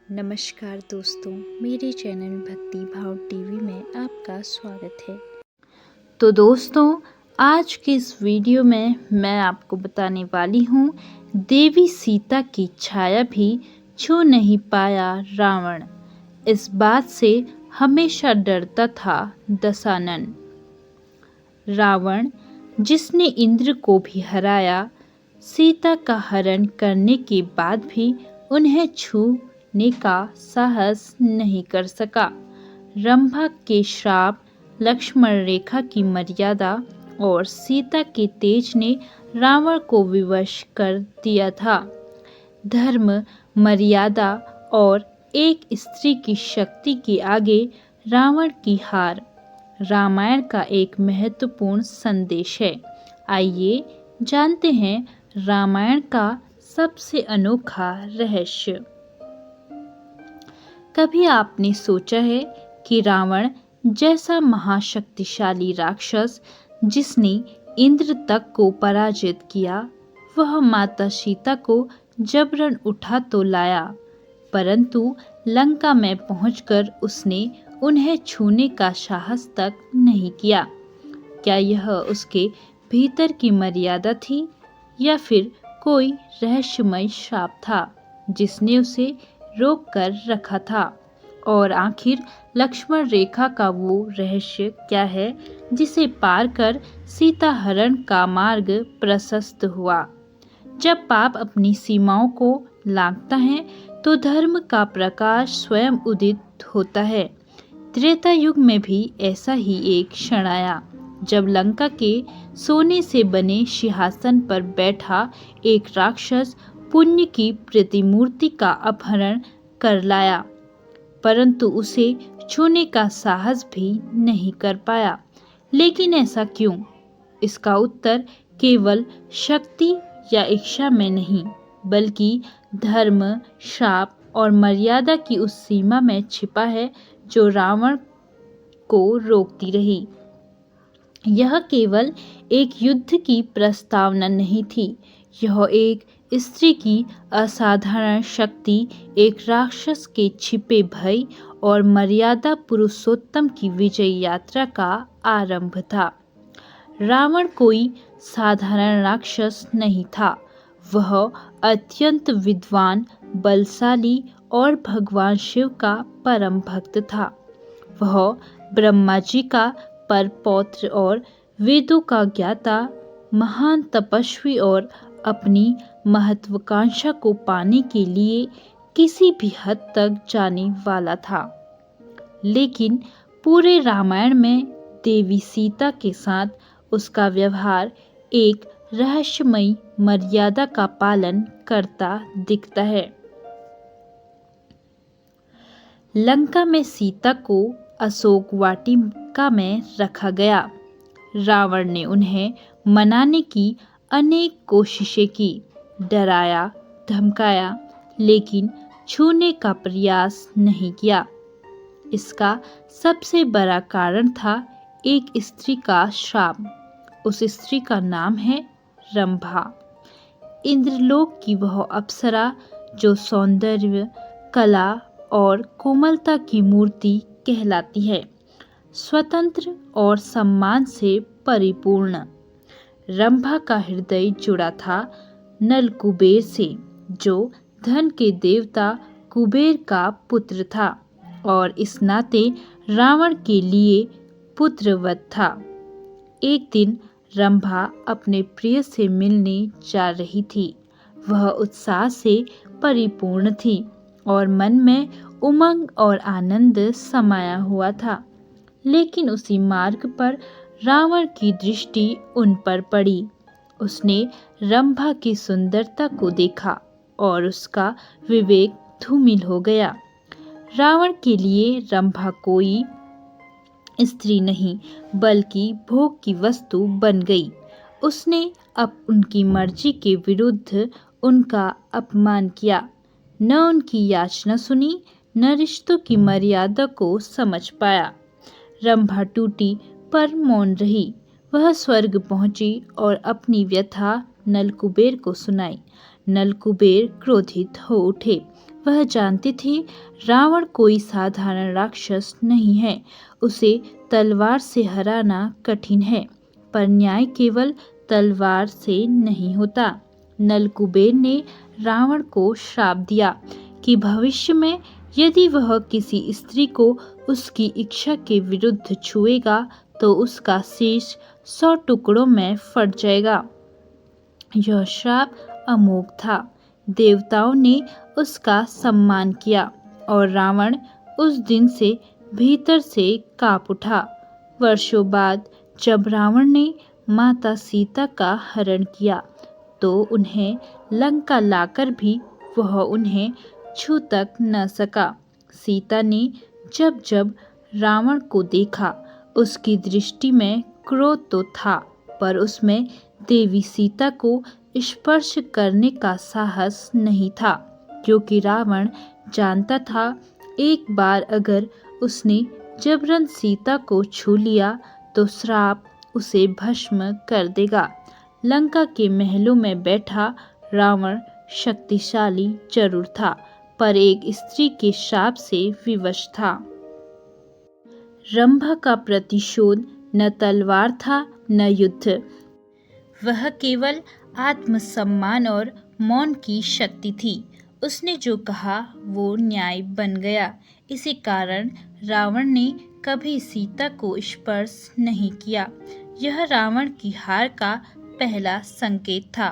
नमस्कार दोस्तों, मेरे चैनल भक्ति भाव टीवी में आपका स्वागत है। तो दोस्तों, आज के इस वीडियो में मैं आपको बताने वाली हूँ, देवी सीता की छाया भी छू नहीं पाया रावण। इस बात से हमेशा डरता था दशानन। रावण, जिसने इंद्र को भी हराया, सीता का हरण करने के बाद भी उन्हें छूने का साहस नहीं कर सका। रंभा के श्राप, लक्ष्मण रेखा की मर्यादा और सीता के तेज ने रावण को विवश कर दिया था। धर्म, मर्यादा और एक स्त्री की शक्ति के आगे रावण की हार रामायण का एक महत्वपूर्ण संदेश है। आइए जानते हैं रामायण का सबसे अनोखा रहस्य। कभी आपने सोचा है कि रावण जैसा महाशक्तिशाली राक्षस, जिसने इंद्र तक को पराजित किया, वह माता सीता को जबरन उठा तो लाया, परंतु लंका में पहुंचकर उसने उन्हें छूने का साहस तक नहीं किया। क्या यह उसके भीतर की मर्यादा थी या फिर कोई रहस्यमय श्राप था जिसने उसे रोक कर रखा था? और आखिर लक्ष्मण रेखा का वो रहस्य क्या है जिसे पार कर सीता हरण का मार्ग प्रशस्त हुआ? जब पाप अपनी सीमाओं को लांघता है तो धर्म का प्रकाश स्वयं उदित होता है। त्रेता युग में भी ऐसा ही एक क्षण आया, जब लंका के सोने से बने सिंहासन पर बैठा एक राक्षस पुण्य की प्रतिमूर्ति का अपहरण कर लाया, परंतु उसे छूने का साहस भी नहीं कर पाया। लेकिन ऐसा क्यों? इसका उत्तर केवल शक्ति या इच्छा में नहीं, बल्कि धर्म, शाप और मर्यादा की उस सीमा में छिपा है जो रावण को रोकती रही। यह केवल एक युद्ध की प्रस्तावना नहीं थी, यह एक स्त्री की असाधारण शक्ति, एक राक्षस के छिपे भय और मर्यादा पुरुषोत्तम की विजय यात्रा का आरंभ था। रावण कोई साधारण राक्षस नहीं था, वह अत्यंत विद्वान, बलशाली और भगवान शिव का परम भक्त था। वह ब्रह्मा जी का परपौत्र और वेदों का ज्ञाता, महान तपस्वी और अपनी महत्वाकांक्षा को पाने के लिए किसी भी हद तक जाने वाला था। लेकिन पूरे रामायण में देवी सीता के साथ उसका व्यवहार एक रहस्यमयी मर्यादा का पालन करता दिखता है। लंका में सीता को अशोक वाटिका में रखा गया। रावण ने उन्हें मनाने की अनेक कोशिशें की, डराया, धमकाया, लेकिन छूने का प्रयास नहीं किया। इसका सबसे बड़ा कारण था एक स्त्री का श्राप। उस स्त्री का नाम है रंभा, इंद्रलोक की वह अप्सरा जो सौंदर्य, कला और कोमलता की मूर्ति कहलाती है, स्वतंत्र और सम्मान से परिपूर्ण। रंभा का हृदय जुड़ा था नल कुबेर से, जो धन के देवता कुबेर का पुत्र था और इस नाते रावण के लिए पुत्रवत था। एक दिन रंभा अपने प्रिय से मिलने जा रही थी। वह उत्साह से परिपूर्ण थी और मन में उमंग और आनंद समाया हुआ था। लेकिन उसी मार्ग पर रावण की दृष्टि उन पर पड़ी। उसने रंभा की सुंदरता को देखा और उसका विवेक धूमिल हो गया। रावण के लिए रंभा कोई स्त्री नहीं, बल्कि भोग की वस्तु बन गई। उसने अब उनकी मर्जी के विरुद्ध उनका अपमान किया, न उनकी याचना सुनी, न रिश्तों की मर्यादा को समझ पाया। रंभा टूटी पर मौन रही। वह स्वर्ग पहुंची और अपनी व्यथा नल कुबेर को सुनाई। नल कुबेर क्रोधित हो उठे। वह जानते थे रावण कोई साधारण राक्षस नहीं है। उसे तलवार से हराना कठिन है, पर न्याय केवल तलवार से नहीं होता। नल कुबेर ने रावण को श्राप दिया कि भविष्य में यदि वह किसी स्त्री को उसकी इच्छा के विरुद्ध छुएगा तो उसका शीश 100 टुकड़ों में फट जाएगा। यह श्राप अमोघ था। देवताओं ने उसका सम्मान किया और रावण उस दिन से भीतर से कांप उठा। वर्षों बाद जब रावण ने माता सीता का हरण किया तो उन्हें लंका लाकर भी वह उन्हें छू तक न सका। सीता ने जब जब रावण को देखा, उसकी दृष्टि में क्रोध तो था, पर उसमें देवी सीता को स्पर्श करने का साहस नहीं था, क्योंकि रावण जानता था एक बार अगर उसने जबरन सीता को छू लिया तो श्राप उसे भस्म कर देगा। लंका के महलों में बैठा रावण शक्तिशाली जरूर था, पर एक स्त्री के श्राप से विवश था। रंभा का प्रतिशोध न तलवार था न युद्ध, वह केवल आत्मसम्मान और मौन की शक्ति थी। उसने जो कहा वो न्याय बन गया। इसी कारण रावण ने कभी सीता को स्पर्श नहीं किया। यह रावण की हार का पहला संकेत था।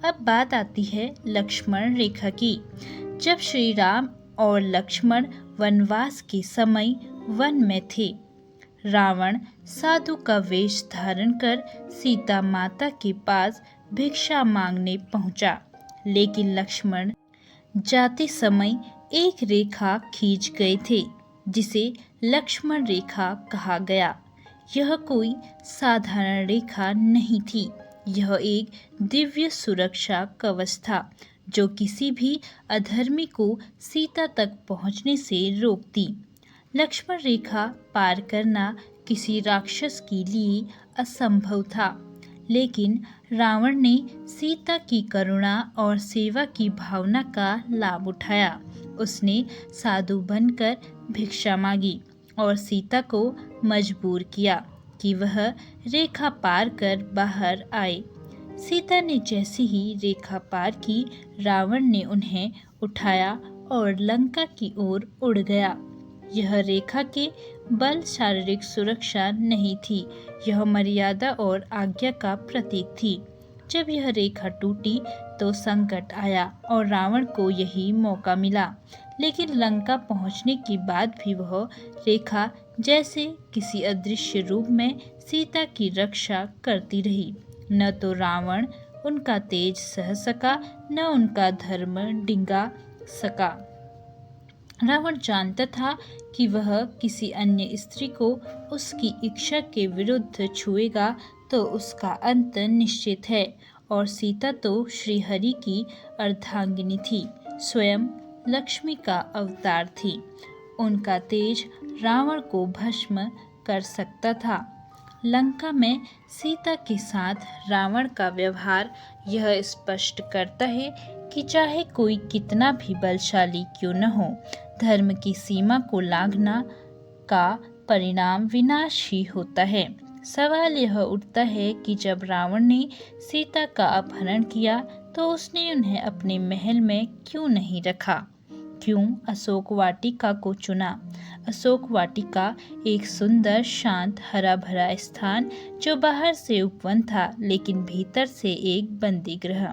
अब बात आती है लक्ष्मण रेखा की। जब श्री राम और लक्ष्मण वनवास के समय वन में थे, रावण साधु का वेश धारण कर सीता माता के पास भिक्षा मांगने पहुंचा, लेकिन लक्ष्मण जाते समय एक रेखा खींच गए थे, जिसे लक्ष्मण रेखा कहा गया। यह कोई साधारण रेखा नहीं थी, यह एक दिव्य सुरक्षा कवच था जो किसी भी अधर्मी को सीता तक पहुंचने से रोकती। लक्ष्मण रेखा पार करना किसी राक्षस के लिए असंभव था, लेकिन रावण ने सीता की करुणा और सेवा की भावना का लाभ उठाया। उसने साधु बनकर भिक्षा मांगी और सीता को मजबूर किया कि वह रेखा पार कर बाहर आए। सीता ने जैसी ही रेखा पार की, रावण ने उन्हें उठाया और लंका की ओर उड़ गया। यह रेखा के बल शारीरिक सुरक्षा नहीं थी, यह मर्यादा और आज्ञा का प्रतीक थी। जब यह रेखा टूटी तो संकट आया और रावण को यही मौका मिला, लेकिन लंका पहुंचने के बाद भी वह रेखा जैसे किसी अदृश्य रूप में सीता की रक्षा करती रही। न तो रावण उनका तेज सह सका, न उनका धर्म डिंगा सका। रावण जानता था कि वह किसी अन्य स्त्री को उसकी इच्छा के विरुद्ध छुएगा तो उसका अंत निश्चित है, और सीता तो श्रीहरि की अर्धांगिनी थी, स्वयं लक्ष्मी का अवतार थी। उनका तेज रावण को भस्म कर सकता था। लंका में सीता के साथ रावण का व्यवहार यह स्पष्ट करता है कि चाहे कोई कितना भी बलशाली क्यों न हो, धर्म की सीमा को लांघना का परिणाम विनाश ही होता है। सवाल यह उठता है कि जब रावण ने सीता का अपहरण किया तो उसने उन्हें अपने महल में क्यों नहीं रखा? क्यों अशोक वाटिका को चुना? अशोक वाटिका एक सुंदर, शांत, हरा भरा स्थान जो बाहर से उपवन था, लेकिन भीतर से एक बंदी गृह।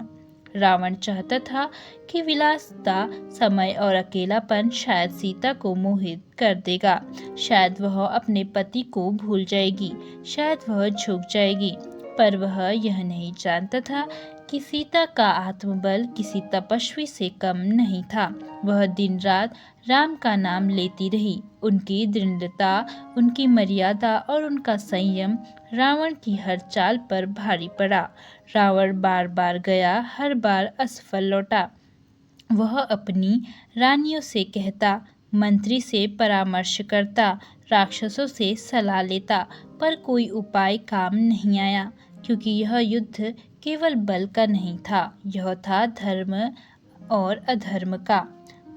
रावण चाहता था कि विलासिता, समय और अकेलापन शायद सीता को मोहित कर देगा। शायद वह अपने पति को भूल जाएगी, शायद वह झुक जाएगी, पर वह यह नहीं जानता था कि सीता का आत्मबल किसी तपस्वी से कम नहीं था। वह दिन रात राम का नाम लेती रही। उनकी दृढ़ता, उनकी मर्यादा और उनका संयम रावण की हर चाल पर भारी पड़ा। रावण बार बार गया, हर बार असफल लौटा। वह अपनी रानियों से कहता, मंत्री से परामर्श करता, राक्षसों से सलाह लेता, पर कोई उपाय काम नहीं आया, क्योंकि यह युद्ध केवल बल का नहीं था, यह था धर्म और अधर्म का।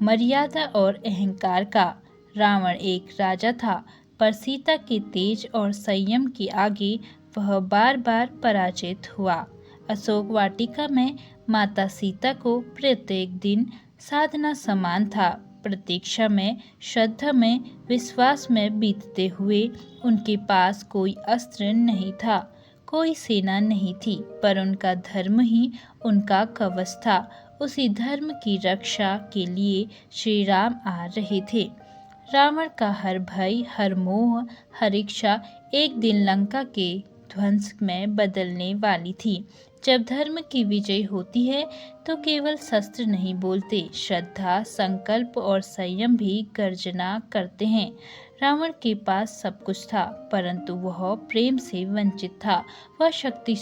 मर्यादा और अहंकार का। रावण एक राजा था, पर सीता के तेज और संयम के आगे वह बार बार पराजित हुआ। अशोक वाटिका में माता सीता को प्रत्येक दिन साधना समान था। प्रतीक्षा में, श्रद्धा में, विश्वास में बीतते हुए उनके पास कोई अस्त्र नहीं था, कोई सेना नहीं थी, पर उनका धर्म ही उनका कवच था। उसी धर्म की रक्षा के लिए श्री राम आ रहे थे। रावण का हर भय, हर मोह, हर इच्छा एक दिन लंका के ध्वंस में बदलने वाली थी। जब धर्म की विजय होती है तो केवल शस्त्र नहीं बोलते, श्रद्धा, संकल्प और संयम भी गर्जना करते हैं। रावण के पास सब कुछ था, परंतु वह प्रेम से वंचित था। वह शक्ति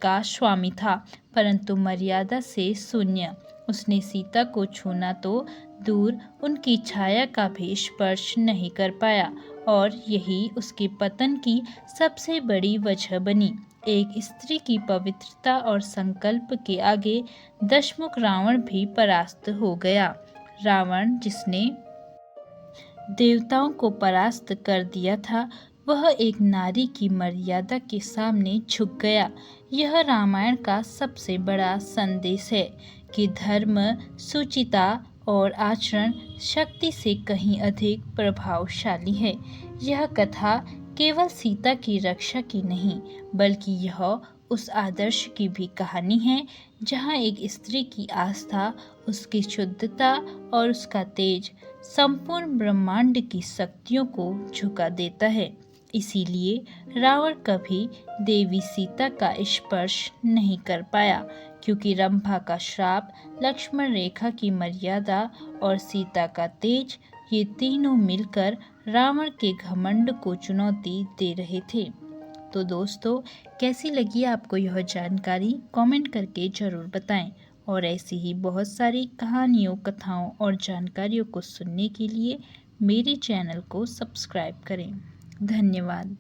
का स्वामी था, परंतु मर्यादा से शून्य। उसने सीता को छूना तो दूर, उनकी छाया का भी स्पर्श नहीं कर पाया, और यही उसके पतन की सबसे बड़ी वजह बनी। एक स्त्री की पवित्रता और संकल्प के आगे दशमुख रावण भी परास्त हो गया। रावण जिसने देवताओं को परास्त कर दिया था, वह एक नारी की मर्यादा के सामने झुक गया। यह रामायण का सबसे बड़ा संदेश है कि धर्म, शुचिता और आचरण शक्ति से कहीं अधिक प्रभावशाली है। यह कथा केवल सीता की रक्षा की नहीं, बल्कि यह उस आदर्श की भी कहानी है जहाँ एक स्त्री की आस्था, उसकी शुद्धता और उसका तेज संपूर्ण ब्रह्मांड की शक्तियों को झुका देता है। इसीलिए रावण कभी देवी सीता का स्पर्श नहीं कर पाया, क्योंकि रंभा का श्राप, लक्ष्मण रेखा की मर्यादा और सीता का तेज, ये तीनों मिलकर रावण के घमंड को चुनौती दे रहे थे। तो दोस्तों, कैसी लगी आपको यह जानकारी? कमेंट करके ज़रूर बताएं, और ऐसी ही बहुत सारी कहानियों, कथाओं और जानकारियों को सुनने के लिए मेरे चैनल को सब्सक्राइब करें। धन्यवाद।